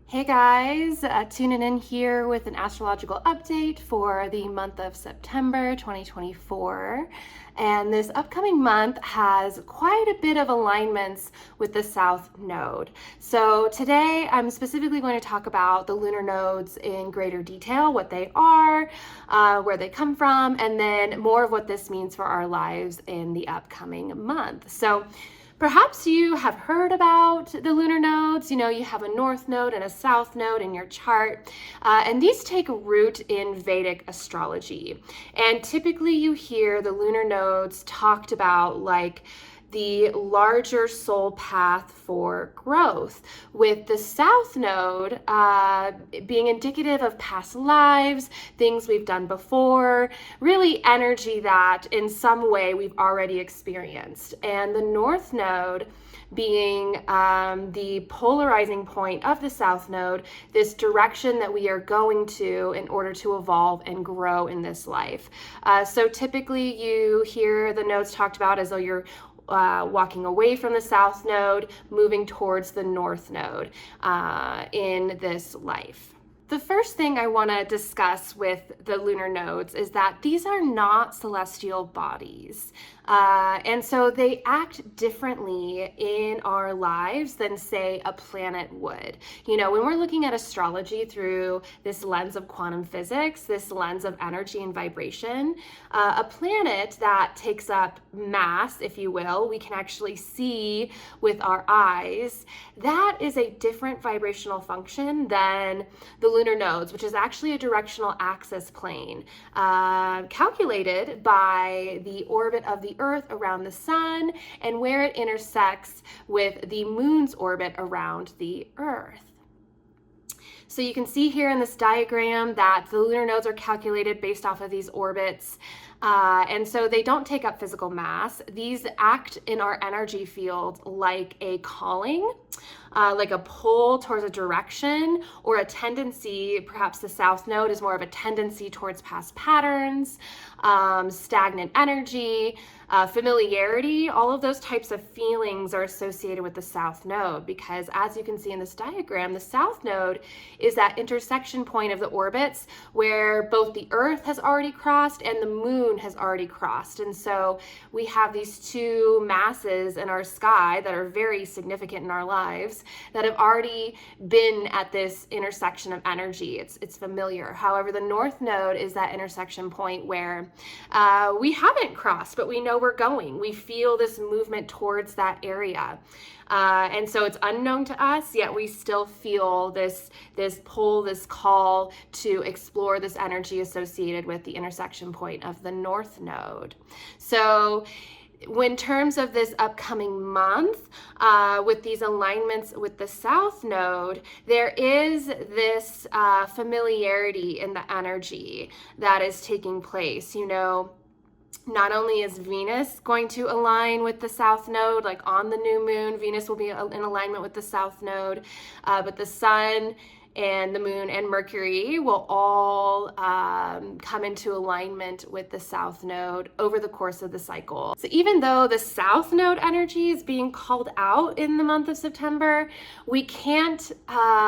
Hey guys, tuning in here with an astrological update for the month of September 2024. And this upcoming month has quite a bit of alignments with the South Node. So today I'm specifically going to talk about the lunar nodes in greater detail, what they are, where they come from, and then more of what this means for our lives in the upcoming month. So perhaps you have heard about the lunar nodes. You know, you have a north node and a south node in your chart, and these take root in Vedic astrology. And typically you hear the lunar nodes talked about like the larger soul path for growth, with the South Node being indicative of past lives, things we've done before, really energy that in some way we've already experienced. And the North Node being the polarizing point of the South Node, this direction that we are going to in order to evolve and grow in this life. So typically you hear the nodes talked about as though you're walking away from the South Node, moving towards the North Node in this life. The first thing I want to discuss with the lunar nodes is that these are not celestial bodies. And so they act differently in our lives than, say, a planet would. You know, when we're looking at astrology through this lens of quantum physics, this lens of energy and vibration, a planet that takes up mass, if you will, we can actually see with our eyes, that is a different vibrational function than the lunar nodes, which is actually a directional axis plane calculated by the orbit of the Earth around the sun and where it intersects with the moon's orbit around the Earth. So you can see here in this diagram that the lunar nodes are calculated based off of these orbits. And so they don't take up physical mass. These act in our energy field like a calling, like a pull towards a direction or a tendency. Perhaps the South Node is more of a tendency towards past patterns, stagnant energy, familiarity. All of those types of feelings are associated with the South Node because, as you can see in this diagram, the South Node is that intersection point of the orbits where both the Earth has already crossed and the moon has already crossed. And so we have these two masses in our sky that are very significant in our lives that have already been at this intersection of energy. It's familiar. However, the North Node is that intersection point where we haven't crossed, but we know we're going. We feel this movement towards that area. And so it's unknown to us, yet we still feel this pull, this call to explore this energy associated with the intersection point of the North Node. So in terms of this upcoming month, with these alignments with the South Node, there is this familiarity in the energy that is taking place. You know, not only is Venus going to align with the South Node, like on the new moon, Venus will be in alignment with the South Node, but the Sun and the Moon and Mercury will all come into alignment with the South Node over the course of the cycle. So even though the South Node energy is being called out in the month of September, we can't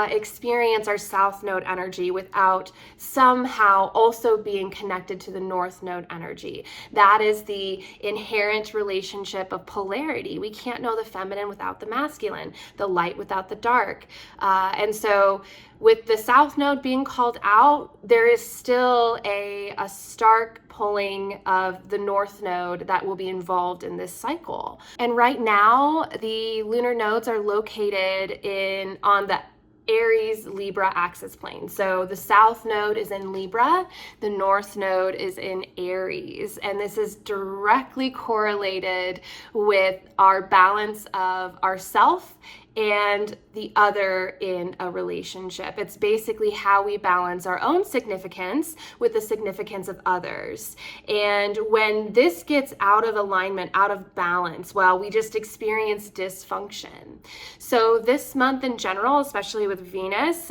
experience our South Node energy without somehow also being connected to the North Node energy. That is the inherent relationship of polarity. We can't know the feminine without the masculine, the light without the dark. And so with the South Node being called out, there is still a stark pulling of the North Node that will be involved in this cycle. And right now, the lunar nodes are located on the Aries Libra axis plane. So the South Node is in Libra, the North Node is in Aries, and this is directly correlated with our balance of ourself and the other in a relationship. It's basically how we balance our own significance with the significance of others. And when this gets out of alignment, out of balance, well, we just experience dysfunction. So this month in general, especially with Venus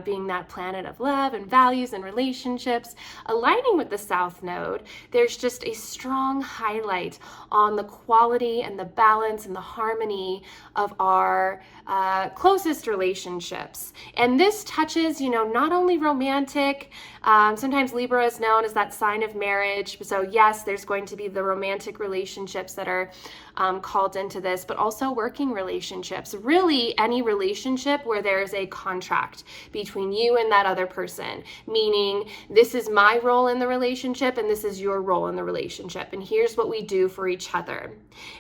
being that planet of love and values and relationships, aligning with the South Node, there's just a strong highlight on the quality and the balance and the harmony of our our closest relationships. And this touches, not only romantic, sometimes Libra is known as that sign of marriage. So yes, there's going to be the romantic relationships that are called into this, but also working relationships. Really, any relationship where there is a contract between you and that other person, meaning this is my role in the relationship and this is your role in the relationship. And here's what we do for each other.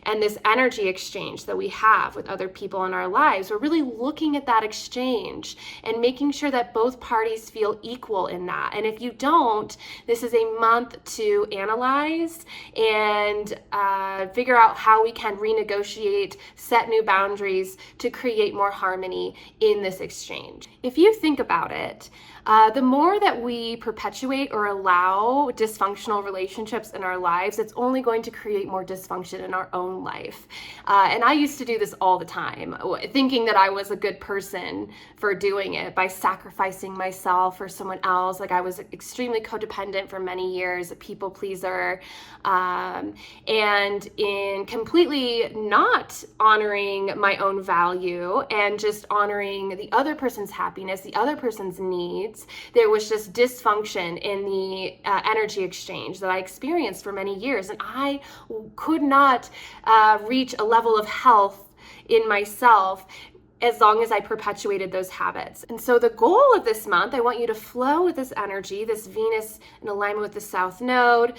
And this energy exchange that we have with other people in our lives, we're really looking at that exchange and making sure that both parties feel equal in that. And if you don't, this is a month to analyze and figure out how we can renegotiate, set new boundaries to create more harmony in this exchange. If you think about it, the more that we perpetuate or allow dysfunctional relationships in our lives, it's only going to create more dysfunction in our own life. And I used to do this all the time, thinking that I was a good person for doing it by sacrificing myself for someone else. Like I was extremely codependent for many years, a people pleaser, and in completely not honoring my own value and just honoring the other person's happiness, the other person's needs. There was just dysfunction in the energy exchange that I experienced for many years, and I could not reach a level of health in myself as long as I perpetuated those habits. And so the goal of this month, I want you to flow with this energy, this Venus in alignment with the South Node,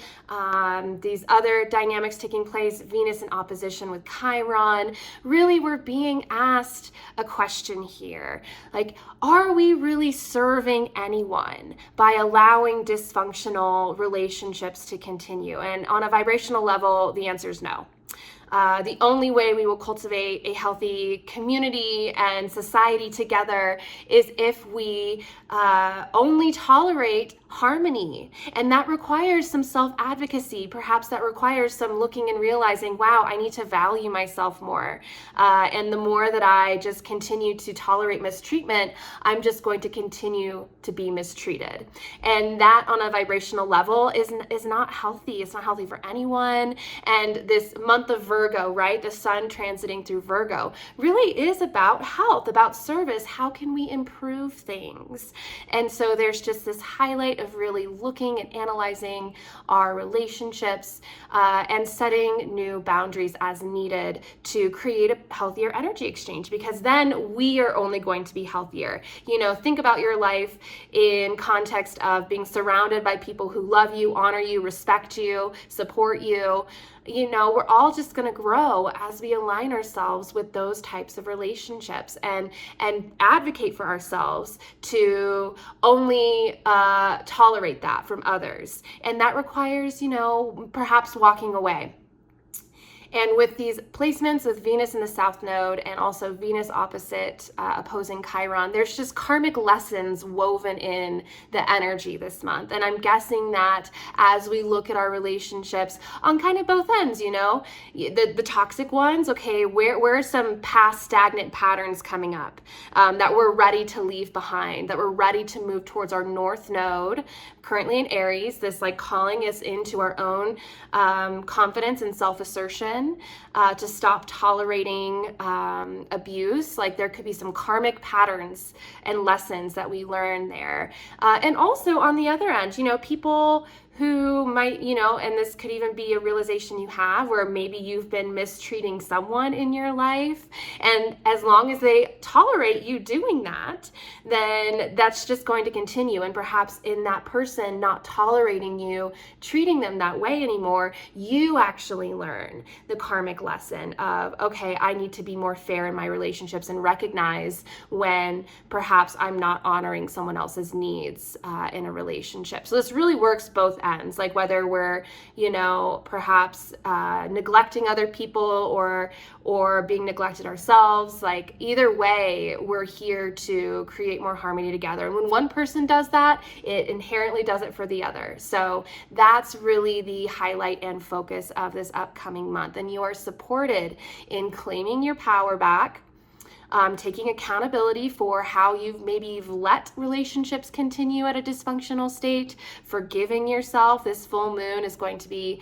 these other dynamics taking place, Venus in opposition with Chiron. Really, we're being asked a question here. Like, are we really serving anyone by allowing dysfunctional relationships to continue? And on a vibrational level, the answer is no. The only way we will cultivate a healthy community and society together is if we only tolerate harmony. And that requires some self-advocacy. Perhaps that requires some looking and realizing, wow, I need to value myself more. And the more that I just continue to tolerate mistreatment, I'm just going to continue to be mistreated. And that on a vibrational level is not healthy. It's not healthy for anyone. And this month of Virgo, right? The sun transiting through Virgo really is about health, about service. How can we improve things? And so there's just this highlight of really looking and analyzing our relationships and setting new boundaries as needed to create a healthier energy exchange, because then we are only going to be healthier. Think about your life in context of being surrounded by people who love you, honor you, respect you, support you. We're all just going to grow as we align ourselves with those types of relationships and advocate for ourselves to only tolerate that from others. And that requires, perhaps walking away. And with these placements with Venus in the South Node and also Venus opposite opposing Chiron, there's just karmic lessons woven in the energy this month. And I'm guessing that as we look at our relationships on kind of both ends, the toxic ones, okay, where are some past stagnant patterns coming up that we're ready to leave behind, that we're ready to move towards our North Node, currently in Aries, this like calling us into our own confidence and self-assertion, to stop tolerating abuse. Like there could be some karmic patterns and lessons that we learn there. And also on the other end, people who might, and this could even be a realization you have where maybe you've been mistreating someone in your life. And as long as they tolerate you doing that, then that's just going to continue. And perhaps in that person not tolerating you, treating them that way anymore, you actually learn the karmic lesson of, okay, I need to be more fair in my relationships and recognize when perhaps I'm not honoring someone else's needs in a relationship. So this really works both ends, like whether we're, perhaps neglecting other people or being neglected ourselves. Like either way, we're here to create more harmony together. And when one person does that, it inherently does it for the other. So that's really the highlight and focus of this upcoming month. And you are supported in claiming your power back, taking accountability for how you've let relationships continue at a dysfunctional state, forgiving yourself. This full moon is going to be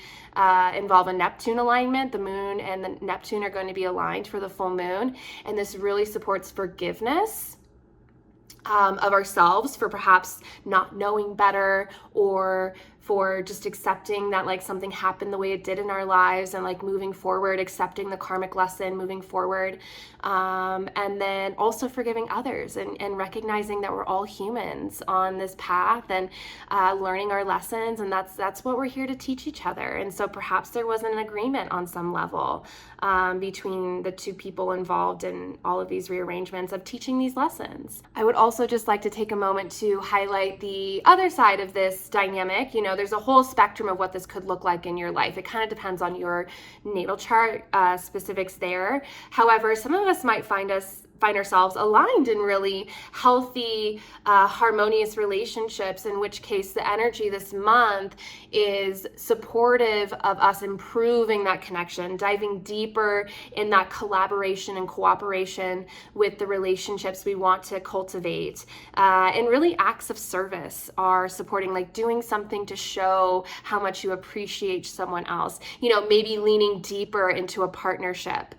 involve a Neptune alignment. The moon and the Neptune are going to be aligned for the full moon, and this really supports forgiveness of ourselves for perhaps not knowing better, or for just accepting that like something happened the way it did in our lives, and like moving forward, accepting the karmic lesson, moving forward. And then also forgiving others, and recognizing that we're all humans on this path, and learning our lessons, and that's what we're here to teach each other. And so perhaps there was an agreement on some level between the two people involved in all of these rearrangements of teaching these lessons. I would also just like to take a moment to highlight the other side of this dynamic. You know, there's a whole spectrum of what this could look like in your life. It kind of depends on your natal chart specifics there. However, some of us might find ourselves aligned in really healthy, harmonious relationships, in which case the energy this month is supportive of us improving that connection, diving deeper in that collaboration and cooperation with the relationships we want to cultivate. And really acts of service are supporting, like doing something to show how much you appreciate someone else. You know, maybe leaning deeper into a partnership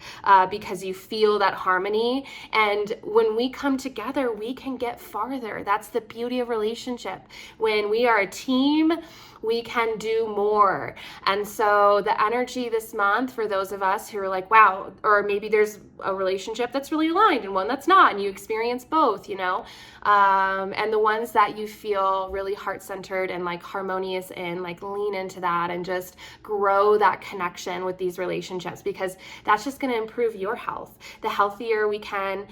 because you feel that harmony. And when we come together, we can get farther. That's the beauty of relationship. When we are a team, we can do more. And so the energy this month for those of us who are like, wow, or maybe there's a relationship that's really aligned and one that's not, and you experience both, you know, and the ones that you feel really heart-centered and like harmonious in, like lean into that and just grow that connection with these relationships, because that's just going to improve your health. The healthier we can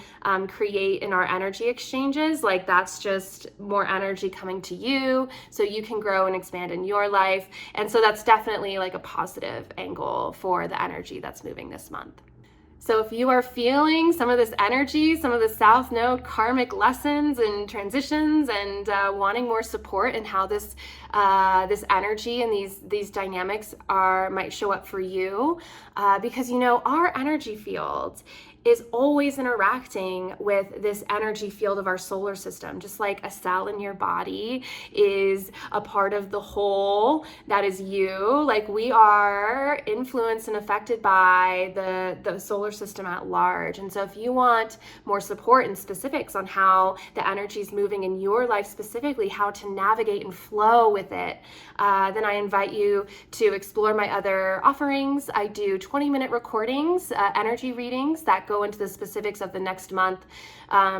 create in our energy exchanges, like that's just more energy coming to you so you can grow and expand in your life. And so that's definitely like a positive angle for the energy that's moving this month. So if you are feeling some of this energy, some of the South Node karmic lessons and transitions, and wanting more support in how this energy and these dynamics might show up for you, because you know our energy field is always interacting with this energy field of our solar system. Just like a cell in your body is a part of the whole that is you, like we are influenced and affected by the solar system at large. And so if you want more support and specifics on how the energy is moving in your life, specifically how to navigate and flow with it, then I invite you to explore my other offerings. I do 20-minute recordings, energy readings that go into the specifics of the next month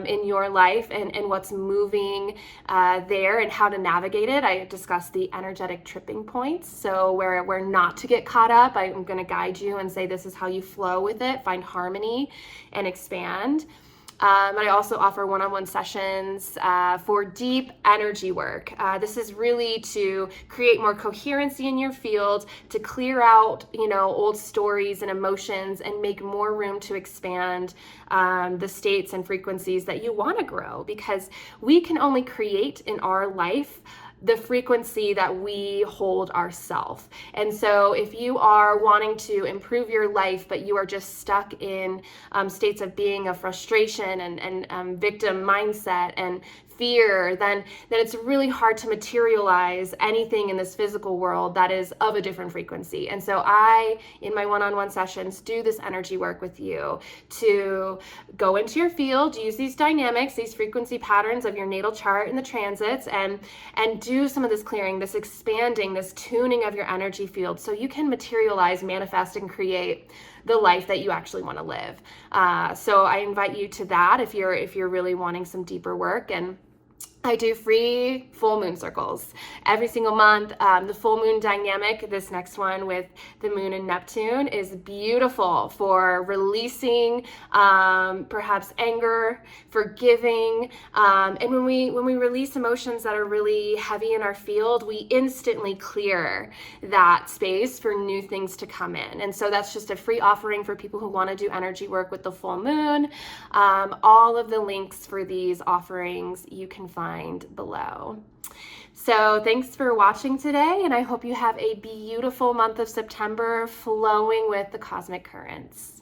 in your life, and what's moving there and how to navigate it. I discuss the energetic tripping points, so where not to get caught up. I'm going to guide you and say this is how you flow with it, find harmony and expand. And I also offer one-on-one sessions for deep energy work. This is really to create more coherency in your field, to clear out, you know, old stories and emotions, and make more room to expand the states and frequencies that you want to grow, because we can only create in our life the frequency that we hold ourselves. And so if you are wanting to improve your life, but you are just stuck in states of being of frustration and victim mindset and fear, then it's really hard to materialize anything in this physical world that is of a different frequency. And so I, in my one-on-one sessions, do this energy work with you to go into your field, use these dynamics, these frequency patterns of your natal chart and the transits, and do some of this clearing, this expanding, this tuning of your energy field, so you can materialize, manifest, and create the life that you actually want to live. So I invite you to that if you're really wanting some deeper work. And I do free full moon circles every single month. The full moon dynamic, this next one with the moon and Neptune, is beautiful for releasing perhaps anger, forgiving, and when we release emotions that are really heavy in our field, we instantly clear that space for new things to come in. And so that's just a free offering for people who want to do energy work with the full moon. All of the links for these offerings you can find below. So thanks for watching today, and I hope you have a beautiful month of September flowing with the cosmic currents.